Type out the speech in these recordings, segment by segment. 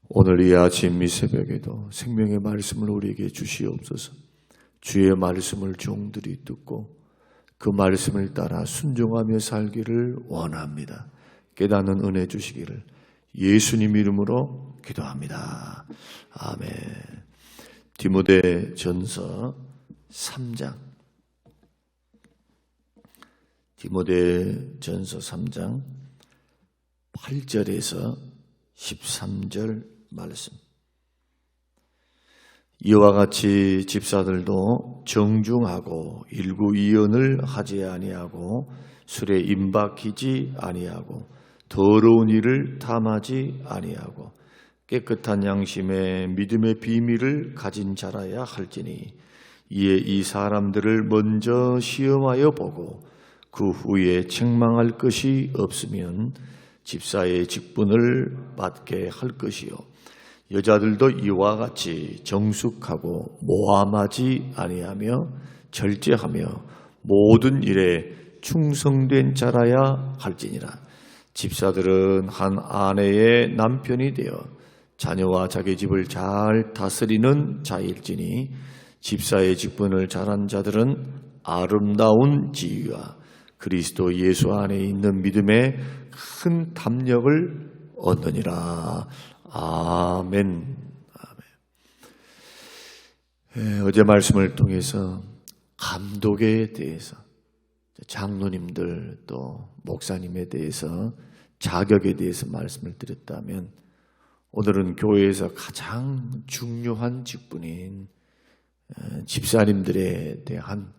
오늘 이 아침 이 새벽에도 생명의 말씀을 우리에게 주시옵소서. 주의 말씀을 종들이 듣고 그 말씀을 따라 순종하며 살기를 원합니다. 깨닫는 은혜 주시기를 예수님 이름으로 기도합니다. 아멘. 디모데전서 3장. 디모데전서 3장 8절에서 13절 말씀. 이와 같이 집사들도 정중하고 일구이언을 하지 아니하고 술에 임박히지 아니하고 더러운 일을 탐하지 아니하고 깨끗한 양심에 믿음의 비밀을 가진 자라야 할지니 이에 이 사람들을 먼저 시험하여 보고 그 후에 책망할 것이 없으면 집사의 직분을 받게 할 것이요 여자들도 이와 같이 정숙하고 모함하지 아니하며 절제하며 모든 일에 충성된 자라야 할지니라. 집사들은 한 아내의 남편이 되어 자녀와 자기 집을 잘 다스리는 자일지니 집사의 직분을 잘한 자들은 아름다운 지위와 그리스도 예수 안에 있는 믿음의 큰 담력을 얻느니라. 아멘. 어제 말씀을 통해서 감독에 대해서 장로님들 또 목사님에 대해서 자격에 대해서 말씀을 드렸다면 오늘은 교회에서 가장 중요한 직분인 집사님들에 대한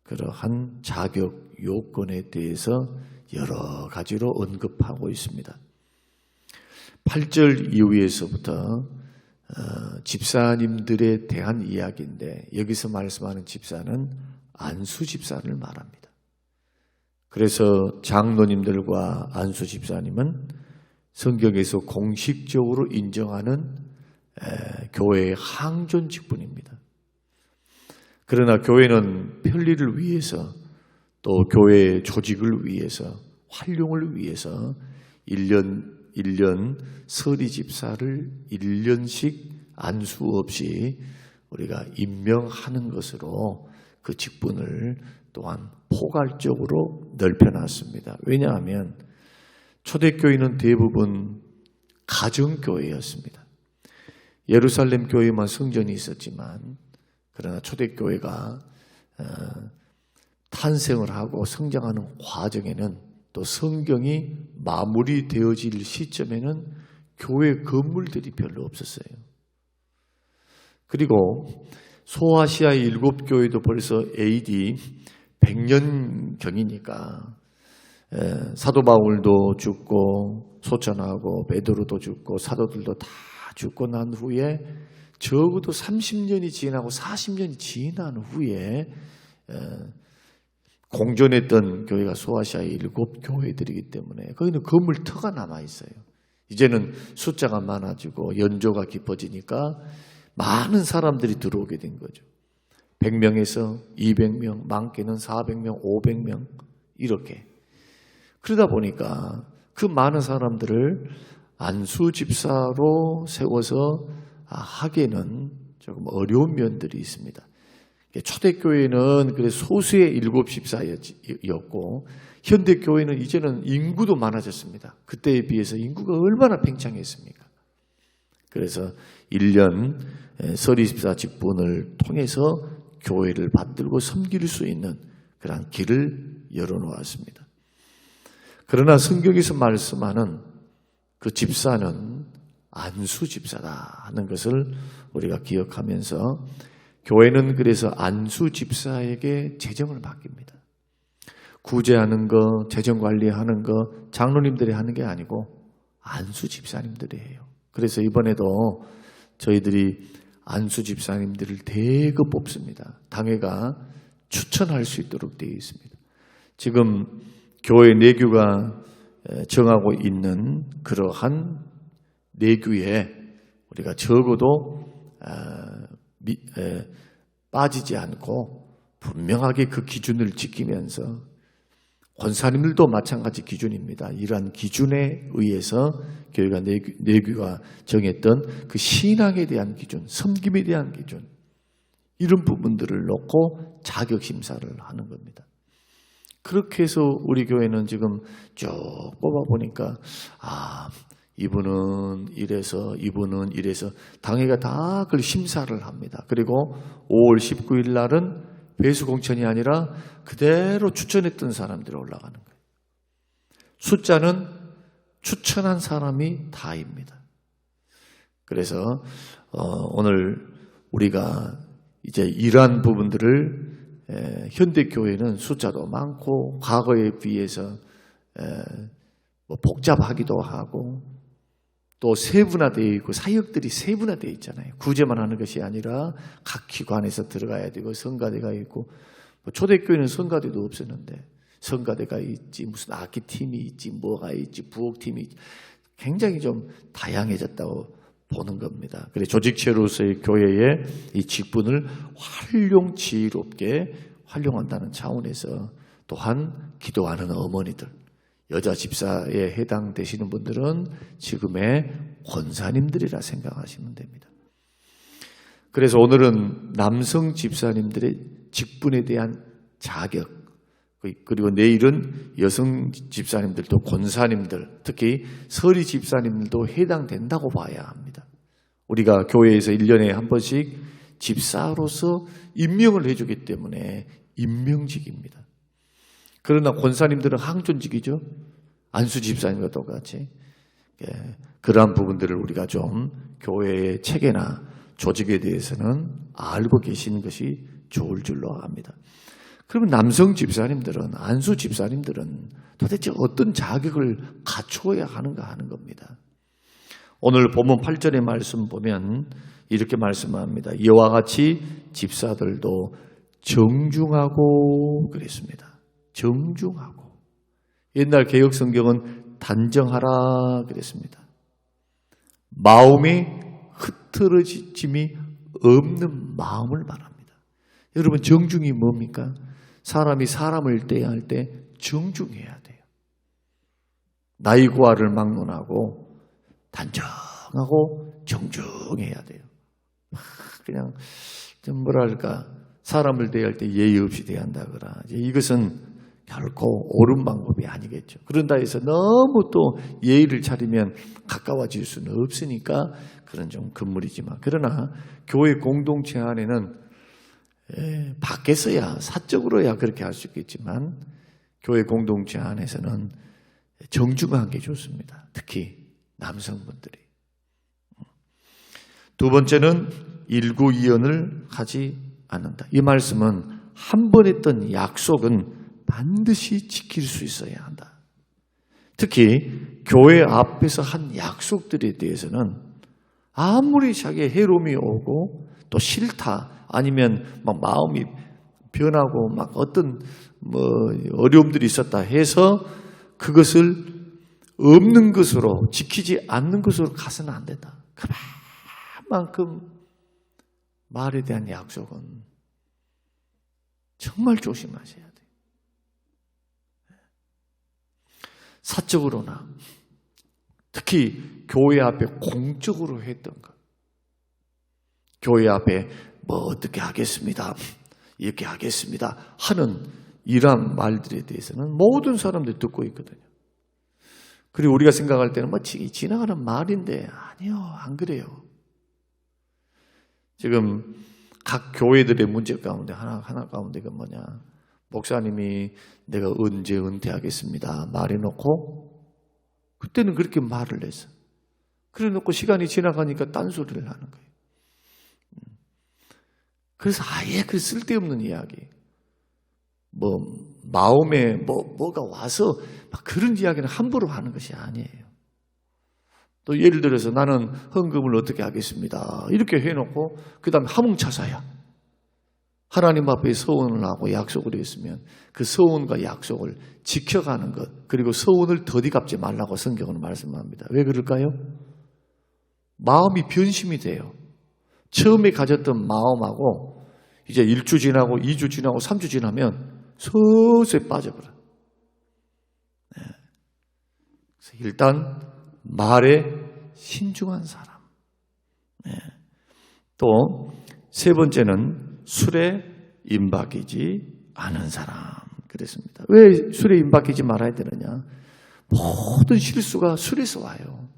그러한 자격 요건에 대해서 여러 가지로 언급하고 있습니다. 8절 이후에서부터 집사님들에 대한 이야기인데 여기서 말씀하는 집사는 안수 집사를 말합니다. 그래서 장로님들과 안수 집사님은 성경에서 공식적으로 인정하는 교회의 항존 직분입니다. 그러나 교회는 편리를 위해서 또 교회의 조직을 위해서 활용을 위해서 1년 서리 집사를 1년씩 안수 없이 우리가 임명하는 것으로 그 직분을 또한 포괄적으로 넓혀놨습니다. 왜냐하면 초대교회는 대부분 가정교회였습니다. 예루살렘 교회만 성전이 있었지만 그러나 초대교회가 탄생을 하고 성장하는 과정에는 또 성경이 마무리되어질 시점에는 교회 건물들이 별로 없었어요. 그리고 소아시아의 7교회도 벌써 AD 100년경이니까 사도 바울도 죽고 소천하고 베드로도 죽고 사도들도 다 죽고 난 후에 적어도 30년이 지나고 40년이 지난 후에 공존했던 교회가 소아시아의 7교회들이기 때문에 거기는 건물터가 남아있어요. 이제는 숫자가 많아지고 연조가 깊어지니까 많은 사람들이 들어오게 된 거죠. 100명에서 200명, 많게는 400명, 500명 이렇게. 그러다 보니까 그 많은 사람들을 안수 집사로 세워서 하기에는 조금 어려운 면들이 있습니다. 초대교회는 그래서 소수의 7집사였고 현대교회는 이제는 인구도 많아졌습니다. 그때에 비해서 인구가 얼마나 팽창했습니까? 그래서 1년 서리집사 직분을 통해서 교회를 받들고 섬길 수 있는 그런 길을 열어놓았습니다. 그러나 성경에서 말씀하는 그 집사는 안수 집사다 하는 것을 우리가 기억하면서 교회는 그래서 안수 집사에게 재정을 맡깁니다. 구제하는 거, 재정 관리하는 거 장로님들이 하는 게 아니고 안수 집사님들이 해요. 그래서 이번에도 저희들이 안수 집사님들을 대거 뽑습니다. 당회가 추천할 수 있도록 되어 있습니다. 지금 교회 내규가 정하고 있는 그러한 내규에 우리가 적어도 빠지지 않고 분명하게 그 기준을 지키면서 권사님들도 마찬가지 기준입니다. 이러한 기준에 의해서 교회가 내교가 정했던 그 신앙에 대한 기준, 섬김에 대한 기준, 이런 부분들을 놓고 자격 심사를 하는 겁니다. 그렇게 해서 우리 교회는 지금 쭉 뽑아보니까 이분은 이래서 이분은 이래서 당회가 다 그걸 심사를 합니다. 그리고 5월 19일 날은 배수 공천이 아니라 그대로 추천했던 사람들이 올라가는 거예요. 숫자는 추천한 사람이 다입니다. 그래서 오늘 우리가 이제 이러한 부분들을 현대교회는 숫자도 많고 과거에 비해서 복잡하기도 하고 또 세분화되어 있고 사역들이 세분화되어 있잖아요. 구제만 하는 것이 아니라 각 기관에서 들어가야 되고 성가대가 있고 초대교회는 성가대도 없었는데 성가대가 있지 무슨 악기팀이 있지 뭐가 있지 부엌팀이 있지 굉장히 좀 다양해졌다고 보는 겁니다. 그래서 조직체로서의 교회의 이 직분을 지혜롭게 활용한다는 차원에서 또한 기도하는 어머니들, 여자 집사에 해당되시는 분들은 지금의 권사님들이라 생각하시면 됩니다. 그래서 오늘은 남성 집사님들의 직분에 대한 자격, 그리고 내일은 여성 집사님들도 권사님들, 특히 서리 집사님들도 해당된다고 봐야 합니다. 우리가 교회에서 1년에 한 번씩 집사로서 임명을 해주기 때문에 임명직입니다. 그러나 권사님들은 항존직이죠. 안수 집사님과 똑같이. 그러한 부분들을 우리가 좀 교회의 체계나 조직에 대해서는 알고 계시는 것이 좋을 줄로 압니다. 그러면 남성 집사님들은, 안수 집사님들은 도대체 어떤 자격을 갖추어야 하는가 하는 겁니다. 오늘 본문 8절의 말씀 보면 이렇게 말씀합니다. 이와 같이 집사들도 정중하고 그랬습니다. 정중하고. 옛날 개혁 성경은 단정하라 그랬습니다. 마음이 흐트러짐이 없는 마음을 말합니다. 여러분 정중이 뭡니까? 사람이 사람을 대할 때 정중해야 돼요. 나이고아를 막론하고 단정하고 정중해야 돼요. 그냥 좀 뭐랄까 사람을 대할 때 예의 없이 대한다거나 이것은 결코 옳은 방법이 아니겠죠. 그런다 해서 너무 또 예의를 차리면 가까워질 수는 없으니까 그런 좀 금물이지만 그러나 교회 공동체 안에는 밖에서야 사적으로야 그렇게 할 수 있겠지만 교회 공동체 안에서는 정중한 게 좋습니다. 특히 남성분들이. 두 번째는 일구이연을 하지 않는다. 이 말씀은 한 번 했던 약속은 반드시 지킬 수 있어야 한다. 특히 교회 앞에서 한 약속들에 대해서는 아무리 자기의 해로움이 오고 또 싫다 아니면 막 마음이 변하고 막 어떤 어려움들이 있었다 해서 그것을 없는 것으로 지키지 않는 것으로 가서는 안 된다. 그만큼 말에 대한 약속은 정말 조심하셔야 돼요. 사적으로나 특히 교회 앞에 공적으로 했던 것. 교회 앞에 뭐 어떻게 하겠습니다. 이렇게 하겠습니다. 하는 이러한 말들에 대해서는 모든 사람들이 듣고 있거든요. 그리고 우리가 생각할 때는 뭐 지나가는 말인데 아니요. 안 그래요. 지금 각 교회들의 문제 가운데 하나 가운데가 뭐냐. 목사님이 내가 언제 은퇴하겠습니다. 말해놓고 그때는 그렇게 말을 했어. 그래 놓고 시간이 지나가니까 딴소리를 하는 거예요. 그래서 아예 그 쓸데없는 이야기. 마음에 뭐가 와서 막 그런 이야기는 함부로 하는 것이 아니에요. 또 예를 들어서 나는 헌금을 어떻게 하겠습니다. 이렇게 해놓고 그 다음에 하몽차사야. 하나님 앞에 서원을 하고 약속을 했으면 그 서원과 약속을 지켜가는 것 그리고 서원을 더디 갚지 말라고 성경은 말씀합니다. 왜 그럴까요? 마음이 변심이 돼요. 처음에 가졌던 마음하고 이제 1주 지나고 2주 지나고 3주 지나면 서서히 빠져버려요. 일단 말에 신중한 사람. 또 세 번째는 술에 임박이지 않은 사람. 그랬습니다. 왜 술에 임박이지 말아야 되느냐? 모든 실수가 술에서 와요.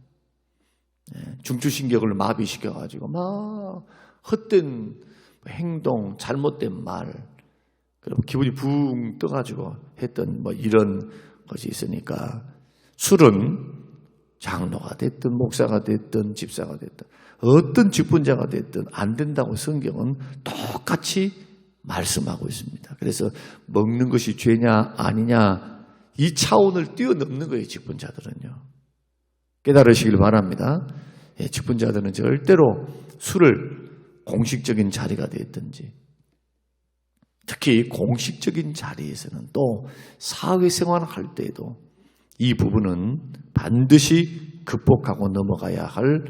중추신경을 마비시켜가지고 막 헛된 행동, 잘못된 말, 그리고 기분이 붕 떠가지고 했던 이런 것이 있으니까 술은 장로가 됐든 목사가 됐든 집사가 됐든 어떤 직분자가 됐든 안 된다고 성경은 똑같이 말씀하고 있습니다. 그래서 먹는 것이 죄냐 아니냐 이 차원을 뛰어넘는 거예요. 직분자들은요. 깨달으시길 바랍니다. 직분자들은 절대로 술을 공식적인 자리가 됐든지 특히 공식적인 자리에서는 또 사회생활을 할 때에도 이 부분은 반드시 극복하고 넘어가야 할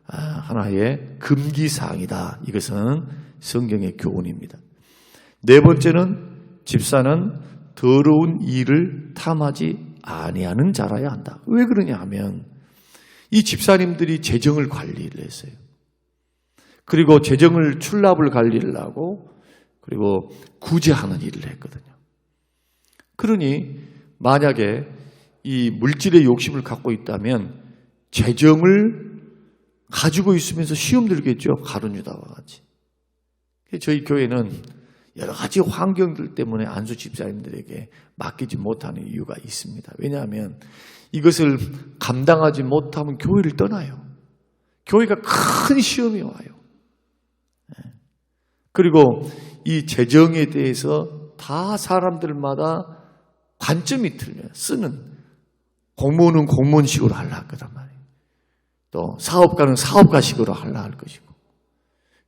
하나의 금기사항이다. 이것은 성경의 교훈입니다. 네 번째는 집사는 더러운 일을 탐하지 아니하는 자라야 한다. 왜 그러냐 하면 이 집사님들이 재정을 관리를 했어요. 그리고 재정을 출납을 관리를 하고 그리고 구제하는 일을 했거든요. 그러니 만약에 이 물질의 욕심을 갖고 있다면 재정을 가지고 있으면서 시험 들겠죠. 가룟 유다와 같이. 저희 교회는 여러 가지 환경들 때문에 안수 집사님들에게 맡기지 못하는 이유가 있습니다. 왜냐하면 이것을 감당하지 못하면 교회를 떠나요. 교회가 큰 시험이 와요. 그리고 이 재정에 대해서 다 사람들마다 관점이 틀려요. 쓰는 공무원은 공무원식으로 하려 할 거란 말이에요. 또 사업가는 사업가식으로 하려 할 것이고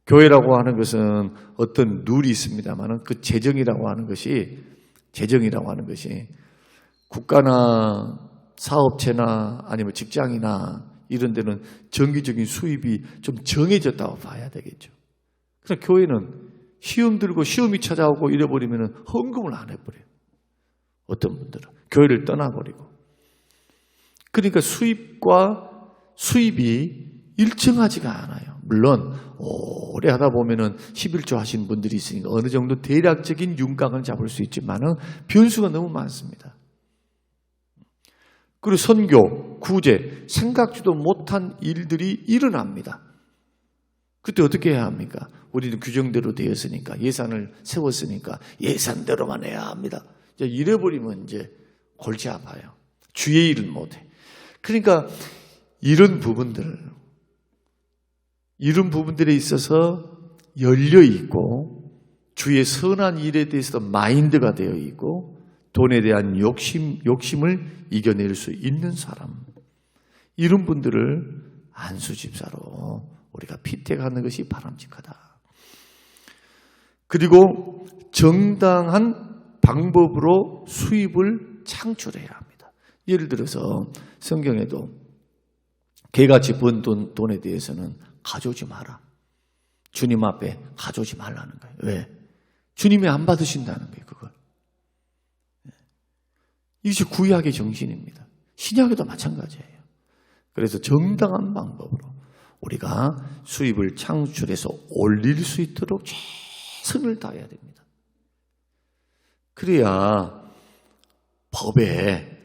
교회라고 하는 것은 어떤 룰이 있습니다만 그 재정이라고 하는 것이 국가나 사업체나 아니면 직장이나 이런 데는 정기적인 수입이 좀 정해졌다고 봐야 되겠죠. 그래서 교회는 시험 들고 시험이 찾아오고 이래버리면 헌금을 안 해버려요. 어떤 분들은 교회를 떠나버리고. 그러니까 수입이 일정하지가 않아요. 물론 오래 하다 보면은 11조 하신 분들이 있으니까 어느 정도 대략적인 윤곽을 잡을 수 있지만은 변수가 너무 많습니다. 그리고 선교, 구제, 생각지도 못한 일들이 일어납니다. 그때 어떻게 해야 합니까? 우리는 규정대로 되었으니까 예산을 세웠으니까 예산대로만 해야 합니다. 이래버리면 이제 골치 아파요. 주의 일을 못해. 그러니까 이런 부분들에 있어서 열려 있고 주의 선한 일에 대해서도 마인드가 되어 있고 돈에 대한 욕심을 이겨낼 수 있는 사람, 이런 분들을 안수집사로 우리가 피택하는 것이 바람직하다. 그리고 정당한 방법으로 수입을 창출해야 합니다. 예를 들어서 성경에도 개같이 번 돈에 대해서는 가져오지 마라. 주님 앞에 가져오지 말라는 거예요. 왜? 주님이 안 받으신다는 거예요, 그걸. 이것이 구약의 정신입니다. 신약에도 마찬가지예요. 그래서 정당한 방법으로 우리가 수입을 창출해서 올릴 수 있도록 최선을 다해야 됩니다. 그래야 법에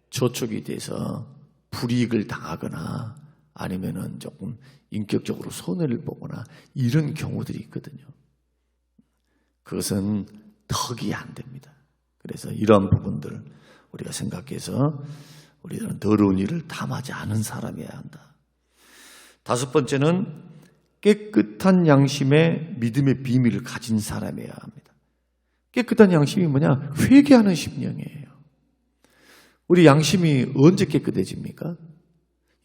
저촉이 돼서 불이익을 당하거나 아니면은 조금 인격적으로 손해를 보거나 이런 경우들이 있거든요. 그것은 덕이 안 됩니다. 그래서 이런 부분들 우리가 생각해서 우리는 더러운 일을 탐하지 않은 사람이어야 한다. 다섯 번째는 깨끗한 양심의 믿음의 비밀을 가진 사람이어야 합니다. 깨끗한 양심이 뭐냐? 회개하는 심령이에요. 우리 양심이 언제 깨끗해집니까?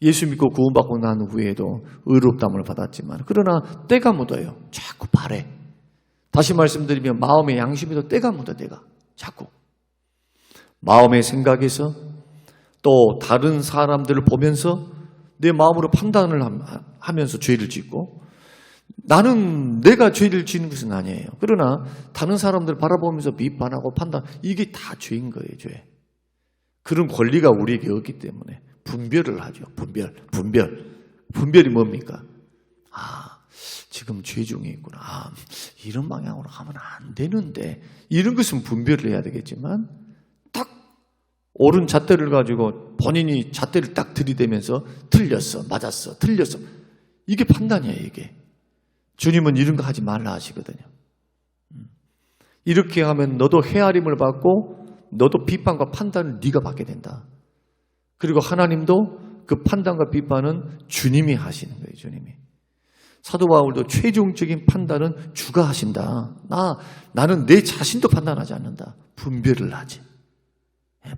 예수 믿고 구원받고 난 후에도 의롭다함을 받았지만 그러나 때가 묻어요. 자꾸 발에. 다시 말씀드리면 마음의 양심에도 때가 묻어. 내가 자꾸 마음의 생각에서 또 다른 사람들을 보면서 내 마음으로 판단을 하면서 죄를 짓고 나는 내가 죄를 짓는 것은 아니에요. 그러나 다른 사람들 바라보면서 비판하고 판단, 이게 다 죄인 거예요. 죄. 그런 권리가 우리에게 없기 때문에 분별을 하죠. 분별이 뭡니까? 지금 죄 중에 있구나. 이런 방향으로 가면 안 되는데. 이런 것은 분별을 해야 되겠지만 딱 옳은 잣대를 가지고 본인이 잣대를 딱 들이대면서 틀렸어, 맞았어, 틀렸어. 이게 판단이에요, 이게. 주님은 이런 거 하지 말라 하시거든요. 이렇게 하면 너도 헤아림을 받고 너도 비판과 판단을 네가 받게 된다. 그리고 하나님도 그 판단과 비판은 주님이 하시는 거예요, 주님이. 사도 바울도 최종적인 판단은 주가 하신다. 나는 내 자신도 판단하지 않는다. 분별을 하지.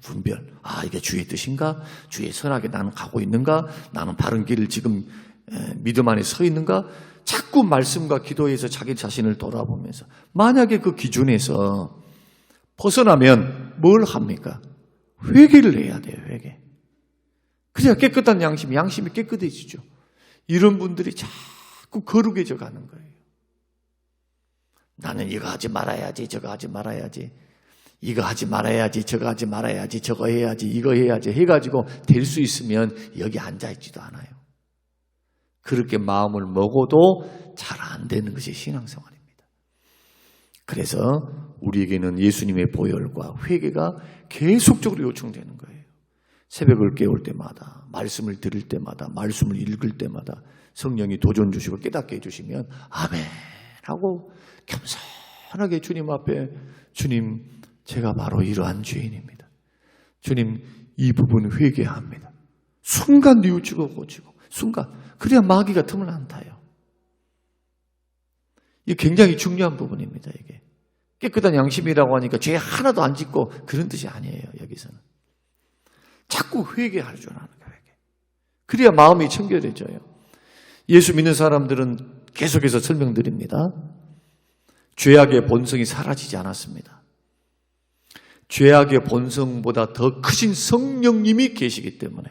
분별. 이게 주의 뜻인가? 주의 선하게 나는 가고 있는가? 나는 바른 길을 지금 믿음 안에 서 있는가? 자꾸 말씀과 기도에서 자기 자신을 돌아보면서 만약에 그 기준에서 벗어나면 뭘 합니까? 회개를 해야 돼요, 회개. 그래야 깨끗한 양심이 깨끗해지죠. 이런 분들이 자꾸 거룩해져 가는 거예요. 나는 이거 하지 말아야지, 저거 하지 말아야지. 이거 하지 말아야지, 저거 하지 말아야지, 저거 해야지, 이거 해야지 해가지고 될 수 있으면 여기 앉아있지도 않아요. 그렇게 마음을 먹어도 잘 안 되는 것이 신앙생활입니다. 그래서 우리에게는 예수님의 보혈과 회개가 계속적으로 요청되는 거예요. 새벽을 깨울 때마다, 말씀을 들을 때마다, 말씀을 읽을 때마다 성령이 도전 주시고 깨닫게 해주시면 아멘 하고 겸손하게 주님 앞에 주님, 제가 바로 이러한 죄인입니다. 주님, 이 부분 회개합니다. 순간 뉘우치고 고치고 순간. 그래야 마귀가 틈을 안 타요. 이게 굉장히 중요한 부분입니다. 이게 깨끗한 양심이라고 하니까 죄 하나도 안 짓고 그런 뜻이 아니에요. 여기서는 자꾸 회개할 줄 아는 거예요. 회개. 그래야 마음이 청결해져요. 예수 믿는 사람들은 계속해서 설명드립니다. 죄악의 본성이 사라지지 않았습니다. 죄악의 본성보다 더 크신 성령님이 계시기 때문에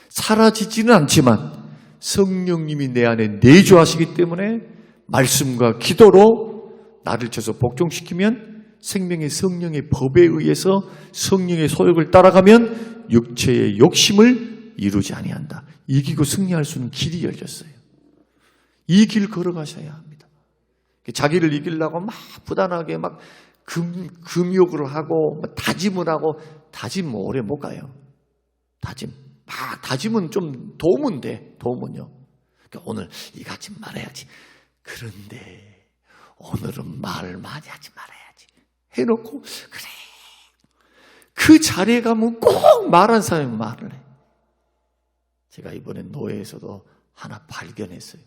사라지지는 않지만 성령님이 내 안에 내주하시기 때문에 말씀과 기도로 나를 쳐서 복종시키면 생명의 성령의 법에 의해서 성령의 소욕을 따라가면 육체의 욕심을 이루지 아니한다. 이기고 승리할 수 있는 길이 열렸어요. 이 길 걸어가셔야 합니다. 자기를 이기려고 막 부단하게 막 금욕을 하고 다짐을 하고 다짐 오래 못 가요. 다짐은 좀 도움은 돼. 도움은요. 그러니까 오늘 이거 하지 말아야지. 그런데 오늘은 말을 많이 하지 말아야지. 해놓고 그래. 그 자리에 가면 꼭 말한 사람이 말을 해. 제가 이번에 노예에서도 하나 발견했어요.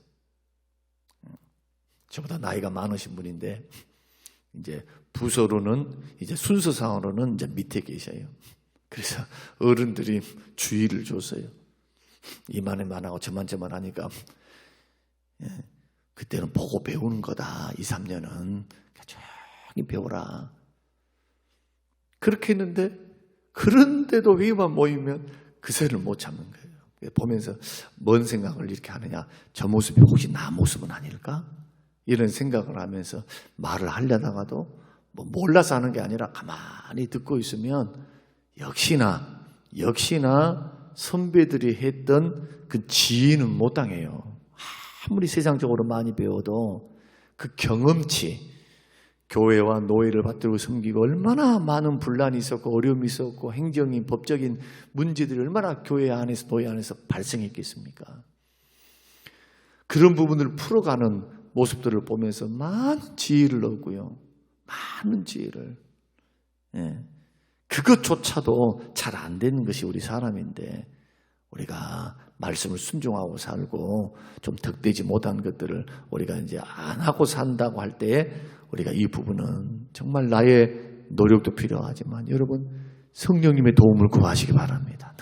저보다 나이가 많으신 분인데 이제 부서로는 이제 순서상으로는 이제 밑에 계셔요. 그래서 어른들이 주의를 줬어요. 이만해만 하고 저만 하니까 그때는 보고 배우는 거다. 2, 3년은 조용히 배워라. 그렇게 했는데 그런데도 회의만 모이면 그새를 못 참는 거예요. 보면서 뭔 생각을 이렇게 하느냐. 저 모습이 혹시 나 모습은 아닐까? 이런 생각을 하면서 말을 하려다가도 뭐 몰라서 하는 게 아니라 가만히 듣고 있으면 역시나 선배들이 했던 그 지혜는 못 당해요. 아무리 세상적으로 많이 배워도 그 경험치, 교회와 노예를 받들고 섬기고 얼마나 많은 분란이 있었고 어려움이 있었고 행정인, 법적인 문제들이 얼마나 교회 안에서 노예 안에서 발생했겠습니까? 그런 부분을 풀어가는 모습들을 보면서 많은 지혜를 얻고요. 많은 지혜를. 그것조차도 잘 안 되는 것이 우리 사람인데 우리가 말씀을 순종하고 살고 좀 득되지 못한 것들을 우리가 이제 안 하고 산다고 할 때에 우리가 이 부분은 정말 나의 노력도 필요하지만 여러분 성령님의 도움을 구하시기 바랍니다.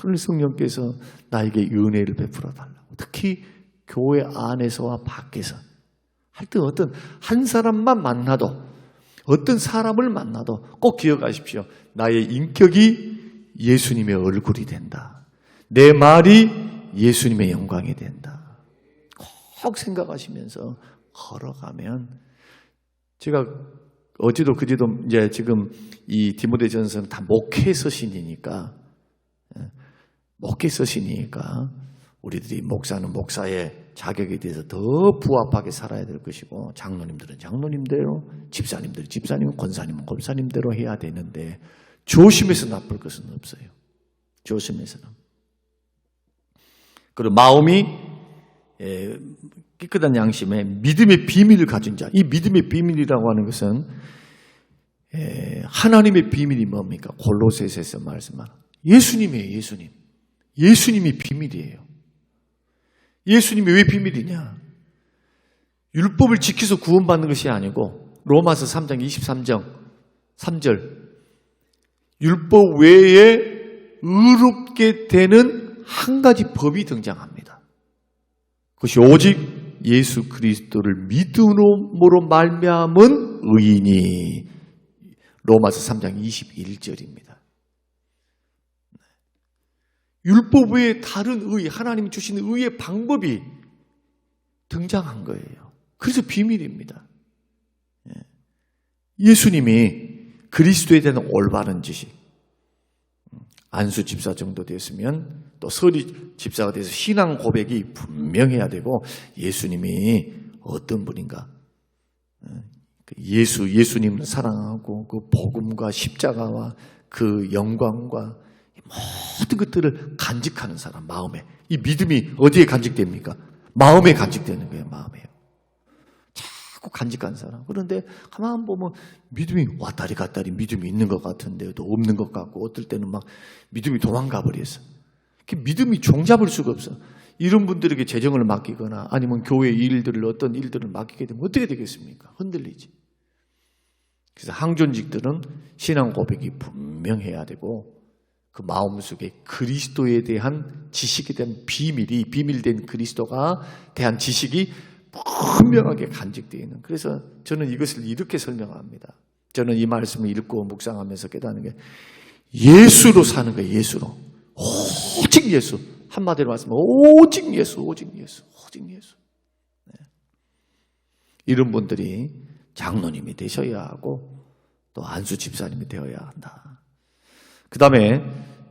늘 성령께서 나에게 은혜를 베풀어 달라고. 특히 교회 안에서와 밖에서 할 때 어떤 한 사람만 만나도 어떤 사람을 만나도 꼭 기억하십시오. 나의 인격이 예수님의 얼굴이 된다. 내 말이 예수님의 영광이 된다. 꼭 생각하시면서 걸어가면 제가 어제도 그제도 이제 지금 이 디모데전서는 다 목회 서신이니까 목회 쓰시니까 우리들이 목사는 목사의 자격에 대해서 더 부합하게 살아야 될 것이고, 장로님들은 장로님대로, 집사님들은 집사님, 권사님은 권사님대로 해야 되는데 조심해서 나쁠 것은 없어요. 조심해서는. 그리고 마음이 깨끗한 양심에 믿음의 비밀을 가진 자. 이 믿음의 비밀이라고 하는 것은 하나님의 비밀이 뭡니까? 골로새서에서 말씀하는 예수님이에요. 예수님. 예수님이 비밀이에요. 예수님이 왜 비밀이냐? 율법을 지켜서 구원받는 것이 아니고 로마서 3장 23절 3절 율법 외에 의롭게 되는 한 가지 법이 등장합니다. 그것이 오직 예수 그리스도를 믿음으로 말미암은 의인이 로마서 3장 21절입니다. 율법 외에 다른 의, 하나님이 주시는 의의 방법이 등장한 거예요. 그래서 비밀입니다. 예수님이 그리스도에 대한 올바른 지식, 안수 집사 정도 됐으면 또 서리 집사가 돼서 신앙 고백이 분명해야 되고, 예수님이 어떤 분인가, 예수님을 사랑하고 그 복음과 십자가와 그 영광과 모든 것들을 간직하는 사람, 마음에. 이 믿음이 어디에 간직됩니까? 마음에 간직되는 거예요. 마음에요. 자꾸 간직하는 사람. 그런데 가만 보면 믿음이 왔다리 갔다리 믿음이 있는 것 같은데도 없는 것 같고, 어떨 때는 막 믿음이 도망가 버렸어. 믿음이 종잡을 수가 없어. 이런 분들에게 재정을 맡기거나 아니면 교회 일들을, 어떤 일들을 맡기게 되면 어떻게 되겠습니까? 흔들리지. 그래서 항존직들은 신앙 고백이 분명해야 되고, 그 마음속에 그리스도에 대한 지식에 대한 비밀된 그리스도가 대한 지식이 분명하게 간직되어 있는. 그래서 저는 이것을 이렇게 설명합니다. 저는 이 말씀을 읽고 묵상하면서 깨닫는 게, 예수로 사는 거예요. 예수로. 오직 예수. 한마디로 말씀하면 오직 예수, 오직 예수, 오직 예수. 네. 이런 분들이 장로님이 되셔야 하고 또 안수 집사님이 되어야 한다. 그 다음에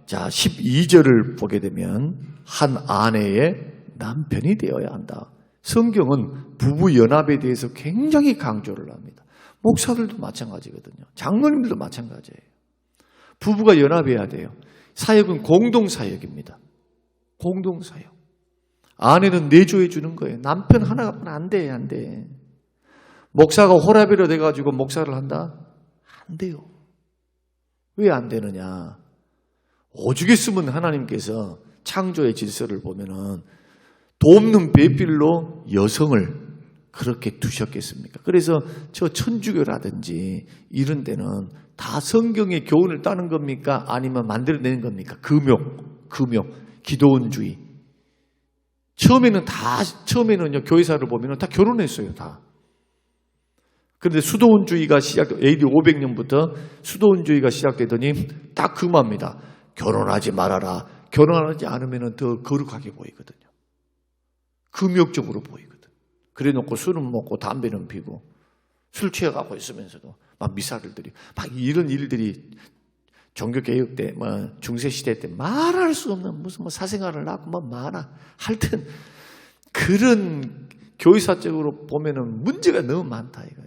자 12절을 보게 되면 한 아내의 남편이 되어야 한다. 성경은 부부 연합에 대해서 굉장히 강조를 합니다. 목사들도 마찬가지거든요. 장로님들도 마찬가지예요. 부부가 연합해야 돼요. 사역은 공동사역입니다. 공동사역. 아내는 내조해 주는 거예요. 남편 하나 갖고는 안 돼, 안 돼. 목사가 호라비로 돼가지고 목사를 한다? 안 돼요. 왜 안 되느냐? 오죽했으면 하나님께서 창조의 질서를 보면은 돕는 배필로 여성을 그렇게 두셨겠습니까? 그래서 저 천주교라든지 이런 데는 다 성경의 교훈을 따는 겁니까? 아니면 만들어내는 겁니까? 금욕, 기도원주의. 처음에는요, 교회사를 보면은 다 결혼했어요, 다. 그런데 수도원주의가 AD 500년부터 수도원주의가 시작되더니 딱 금합니다. 결혼하지 말아라. 결혼하지 않으면 더 거룩하게 보이거든요. 금욕적으로 보이거든. 그래 놓고 술은 먹고 담배는 피고 술 취해가고 있으면서도 막 미사를 드리고 막 이런 일들이 종교개혁 때, 중세시대 때 말할 수 없는 무슨 사생활을 낳고 많아. 하여튼 그런 교회사적으로 보면은 문제가 너무 많다 이거예요.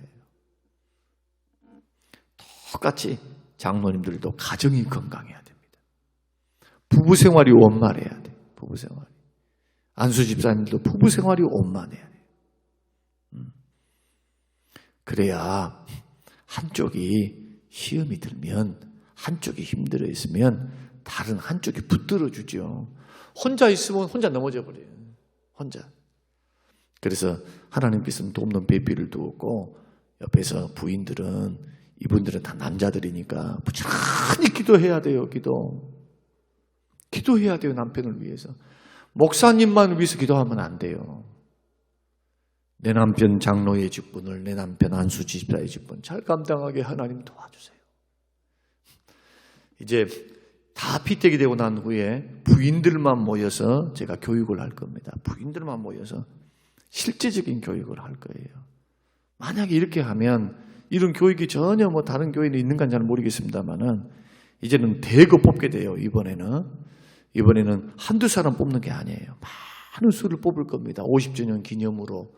똑같이 장로님들도 가정이 건강해야 됩니다. 부부 생활이 원만해야 돼. 부부 생활이. 안수 집사님들도 부부 생활이 원만해야 돼. 그래야 한쪽이 시험이 들면, 한쪽이 힘들어 있으면 다른 한쪽이 붙들어 주죠. 혼자 있으면 혼자 넘어져 버려요. 혼자. 그래서 하나님께서는 돕는 배필을 두었고, 옆에서 부인들은, 이분들은 다 남자들이니까 부지런히 기도해야 돼요. 기도해야 돼요. 남편을 위해서. 목사님만 위해서 기도하면 안 돼요. 내 남편 장로의 직분을, 내 남편 안수 집사의 직분 잘 감당하게 하나님 도와주세요. 이제 다 피택이 되고 난 후에 부인들만 모여서 제가 교육을 할 겁니다. 부인들만 모여서 실제적인 교육을 할 거예요. 만약에 이렇게 하면, 이런 교육이 전혀 다른 교회는 있는가는 잘 모르겠습니다만은 이제는 대거 뽑게 돼요. 이번에는 이번에는 한두 사람 뽑는 게 아니에요. 많은 수를 뽑을 겁니다. 50주년 기념으로.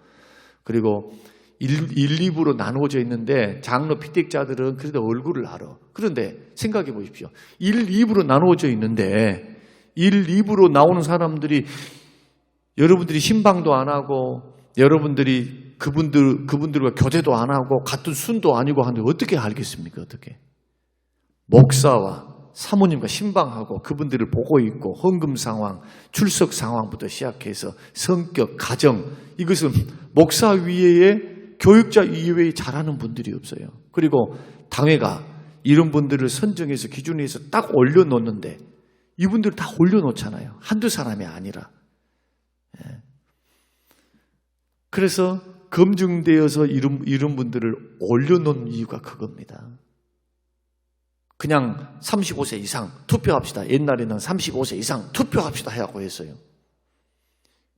그리고 1, 2부로 나누어져 있는데 장로 피택자들은 그래도 얼굴을 알아. 그런데 생각해 보십시오. 1, 2부로 나누어져 있는데 1, 2부로 나오는 사람들이 여러분들이 신방도 안 하고 여러분들이 그분들과 교제도 안 하고 같은 순도 아니고 하는데 어떻게 알겠습니까? 어떻게? 목사와 사모님과 신방하고 그분들을 보고 있고 헌금 상황, 출석 상황부터 시작해서 성격, 가정 이것은 목사 위에 교육자 이외에 잘하는 분들이 없어요. 그리고 당회가 이런 분들을 선정해서 기준에서 딱 올려놓는데 이분들을 다 올려놓잖아요. 한두 사람이 아니라. 그래서 검증되어서 이런 분들을 올려놓은 이유가 그겁니다. 그냥 35세 이상 투표합시다. 옛날에는 35세 이상 투표합시다 하고 했어요.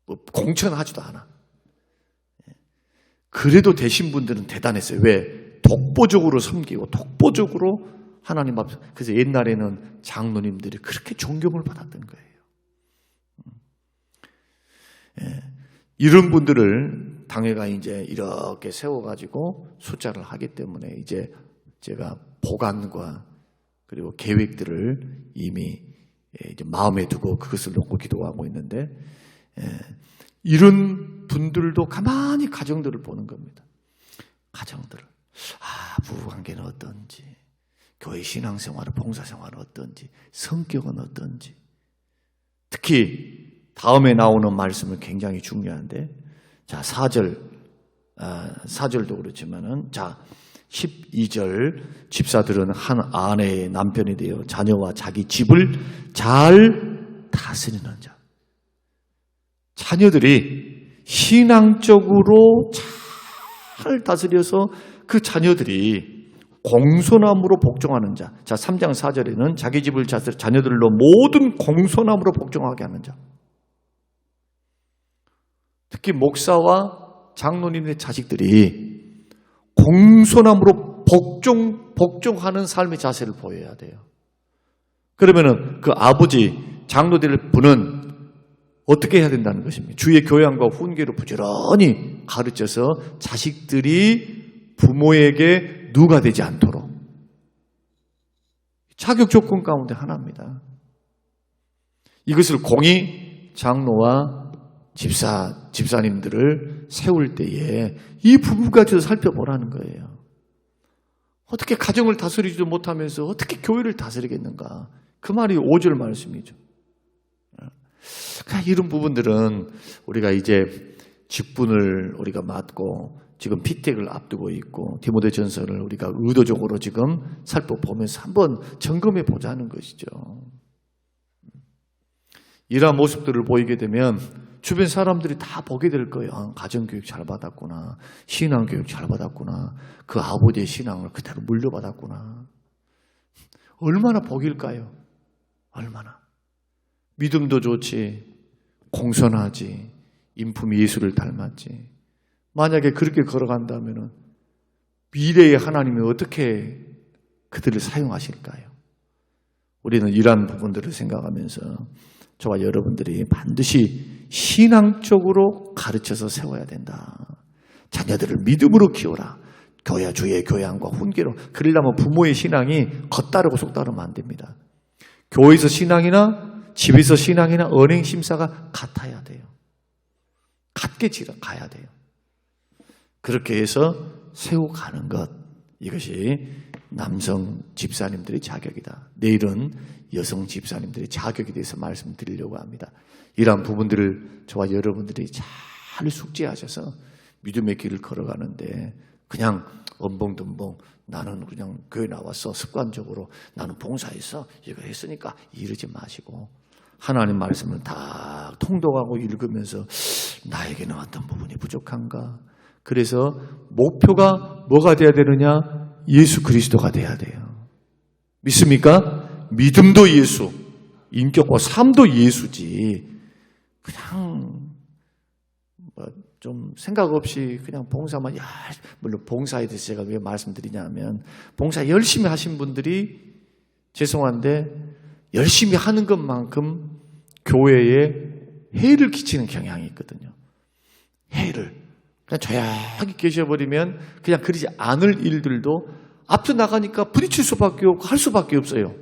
뭐 공천하지도 않아. 그래도 되신 분들은 대단했어요. 왜? 독보적으로 섬기고 독보적으로 하나님 앞에서. 그래서 옛날에는 장로님들이 그렇게 존경을 받았던 거예요. 이런 분들을 당회가 이제 이렇게 세워가지고 숫자를 하기 때문에 이제 제가 보관과 그리고 계획들을 이미 이제 마음에 두고 그것을 놓고 기도하고 있는데 이런 분들도 가만히 가정들을 보는 겁니다. 가정들을. 부부관계는 어떤지, 교회 신앙생활은 봉사생활은 어떤지, 성격은 어떤지. 특히 다음에 나오는 말씀은 굉장히 중요한데, 자 4절도 그렇지만은 자 12절 집사들은 한 아내의 남편이 되어 자녀와 자기 집을 잘 다스리는 자. 자녀들이 신앙적으로 잘 다스려서 그 자녀들이 공손함으로 복종하는 자. 자 3장 4절에는 자기 집을 자녀들로 모든 공손함으로 복종하게 하는 자. 특히 목사와 장로님의 자식들이 공손함으로 복종하는 삶의 자세를 보여야 돼요. 그러면은 그 아버지 장로될 분은 어떻게 해야 된다는 것입니다. 주의 교양과 훈계로 부지런히 가르쳐서 자식들이 부모에게 누가 되지 않도록. 자격 조건 가운데 하나입니다. 이것을 공의 장로와 집사님들을 세울 때에 이 부분까지도 살펴보라는 거예요. 어떻게 가정을 다스리지도 못하면서 어떻게 교회를 다스리겠는가. 그 말이 5절 말씀이죠. 그러니까 이런 부분들은 우리가 이제 직분을 우리가 맡고 지금 피택을 앞두고 있고 디모데전서를 우리가 의도적으로 지금 살펴보면서 한번 점검해 보자는 것이죠. 이러한 모습들을 보이게 되면 주변 사람들이 다 보게 될 거예요. 가정교육 잘 받았구나. 신앙교육 잘 받았구나. 그 아버지의 신앙을 그대로 물려받았구나. 얼마나 복일까요? 얼마나. 믿음도 좋지. 공손하지. 인품 예수를 닮았지. 만약에 그렇게 걸어간다면 미래의 하나님이 어떻게 그들을 사용하실까요? 우리는 이러한 부분들을 생각하면서 저와 여러분들이 반드시 신앙적으로 가르쳐서 세워야 된다. 자녀들을 믿음으로 키워라. 주의 교양과 훈계로. 그러려면 부모의 신앙이 겉다르고 속다르면 안 됩니다. 교회에서 신앙이나 집에서 신앙이나 언행 심사가 같아야 돼요. 같게 가야 돼요. 그렇게 해서 세워가는 것. 이것이 남성 집사님들의 자격이다. 내일은 여성 집사님들의 자격에 대해서 말씀드리려고 합니다. 이러한 부분들을 저와 여러분들이 잘 숙지하셔서 믿음의 길을 걸어가는데 그냥 엄벙덤벙 나는 그냥 교회 나와서 습관적으로 나는 봉사했어 이거 했으니까 이러지 마시고 하나님 말씀을 다 통독하고 읽으면서 나에게는 어떤 부분이 부족한가. 그래서 목표가 뭐가 돼야 되느냐? 예수 그리스도가 돼야 돼요. 믿습니까? 믿음도 예수, 인격과 삶도 예수지. 그냥 좀 생각 없이 그냥 봉사만 물론 봉사에 대해서 제가 왜 말씀드리냐면 봉사 열심히 하신 분들이 죄송한데 열심히 하는 것만큼 교회에 해를 끼치는 경향이 있거든요. 해를. 그냥 조용히 계셔버리면 그냥 그러지 않을 일들도 앞서 나가니까 부딪힐 수밖에 없고 할 수밖에 없어요.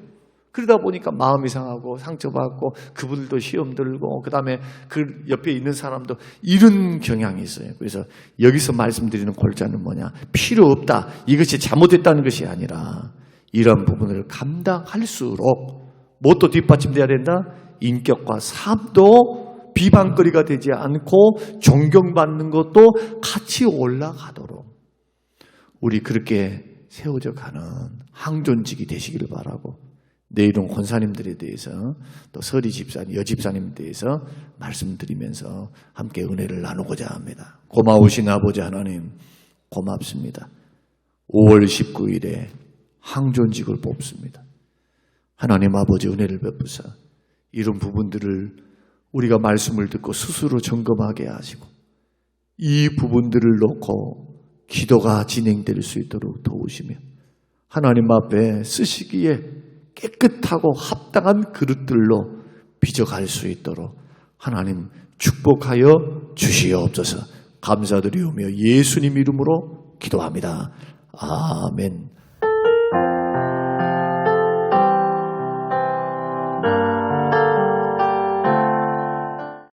그러다 보니까 마음이 상하고 상처받고 그분들도 시험 들고 그다음에 그 옆에 있는 사람도 이런 경향이 있어요. 그래서 여기서 말씀드리는 골자는 뭐냐? 필요 없다. 이것이 잘못됐다는 것이 아니라 이런 부분을 감당할수록 무엇도 뒷받침돼야 된다? 인격과 삶도 비방거리가 되지 않고 존경받는 것도 같이 올라가도록 우리 그렇게 세워져 가는 항존직이 되시기를 바라고 내일은 권사님들에 대해서 또 서리 집사님, 여집사님에 대해서 말씀드리면서 함께 은혜를 나누고자 합니다. 고마우신 아버지 하나님 고맙습니다. 5월 19일에 항존직을 뽑습니다. 하나님 아버지 은혜를 베푸사 이런 부분들을 우리가 말씀을 듣고 스스로 점검하게 하시고 이 부분들을 놓고 기도가 진행될 수 있도록 도우시며 하나님 앞에 쓰시기에 깨끗하고 합당한 그릇들로 빚어갈 수 있도록 하나님 축복하여 주시옵소서. 감사드리오며 예수님 이름으로 기도합니다. 아멘.